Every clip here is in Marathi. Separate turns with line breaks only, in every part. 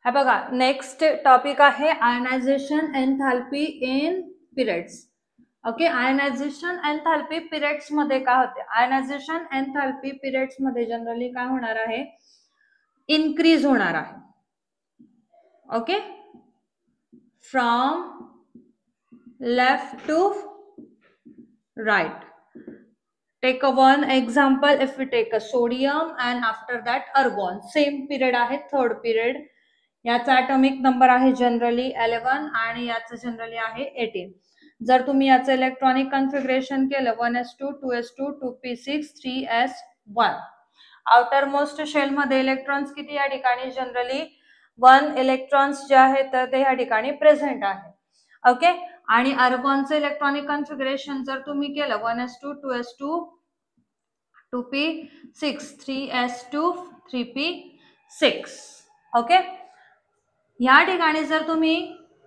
हा बघा, नेक्स्ट टॉपिक आहे ionization enthalpy in periods. Okay, ionization enthalpy periods मध्ये काय होते? आयनायझेशन एन्थॅल्पी पिरियड्स मध्ये जनरली काय होणार आहे? इन्क्रीज होणार आहे. Okay, from left to right. Take a one example. If we take a sodium and after that argon, same period आहे, third period. याचा atomic number आहे जनरली 11 आणि याचं जनरली आहे 18. जर तुम्ही याचं इलेक्ट्रॉनिक कन्फिगरेशन केलं 1s2 2s2 2p6 3s1, outer most shell मध्ये इलेक्ट्रॉन्स किती या ठिकाणी? जनरली 1 इलेक्ट्रॉन्स जे आहेत तर ते या ठिकाणी प्रेझेंट आहे. ओके, आणि आर्गॉनचं इलेक्ट्रॉनिक कन्फिगरेशन जर तुम्ही केलं 1s2 2s2 2p6 3s2 3p6. Okay, या ठिकाणी जर तुम्ही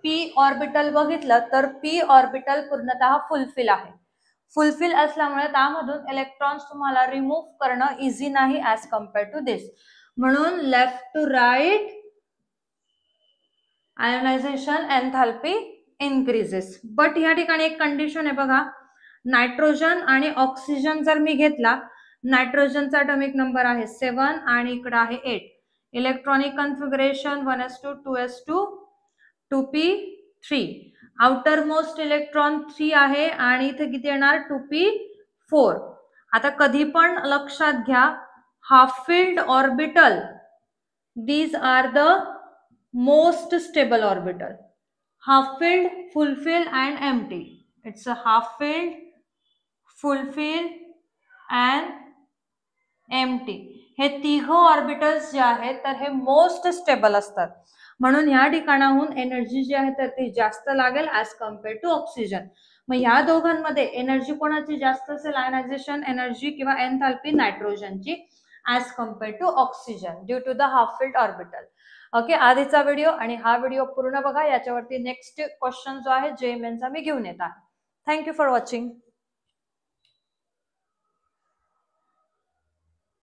p ऑर्बिटल बघितलं तर p ऑर्बिटल पूर्णतः फुलफिल आहे. फुलफिल असल्यामुळे त्यामधून इलेक्ट्रॉन्स तुम्हाला रिमूव्ह करणं इझी नाही ऍज कम्पेअर टू दिस. म्हणून left to right ionisation enthalpy increases. But या ठिकाणी एक कंडिशन आहे बघा, नायट्रोजन आणि ऑक्सिजन जर मी घेतला, नायट्रोजनचा ॲटॉमिक नंबर आहे 7 आणि इकडे आहे 8. Electronic configuration 1s2 2s2 2p3. Outer most electron 3 आहे आणि इथे किती येणार? 2p4. आता कधी पण लक्षात घ्या, half filled orbital these are the most stable orbital. Half filled, full fill and empty. It's a half filled, full fill and empty. हे तिघ ऑर्बिटल्स जे आहेत तर हे मोस्ट स्टेबल असतात. म्हणून या ठिकाणाहून एनर्जी जी आहे तर ती जास्त लागेल ऍज कम्पेअर टू ऑक्सिजन. मग ह्या दोघांमध्ये एनर्जी कोणाची जास्त असेल? आयनायझेशन एनर्जी किंवा एन्थॅल्पी नायट्रोजनची as compare to oxygen due to the half filled orbital. Okay, आधीचा व्हिडिओ आणि हा व्हिडिओ पूर्ण बघा. याच्यावरती नेक्स्ट क्वेश्चन जो आहे JMN चा मी घेऊन येत आहे. Thank you for watching.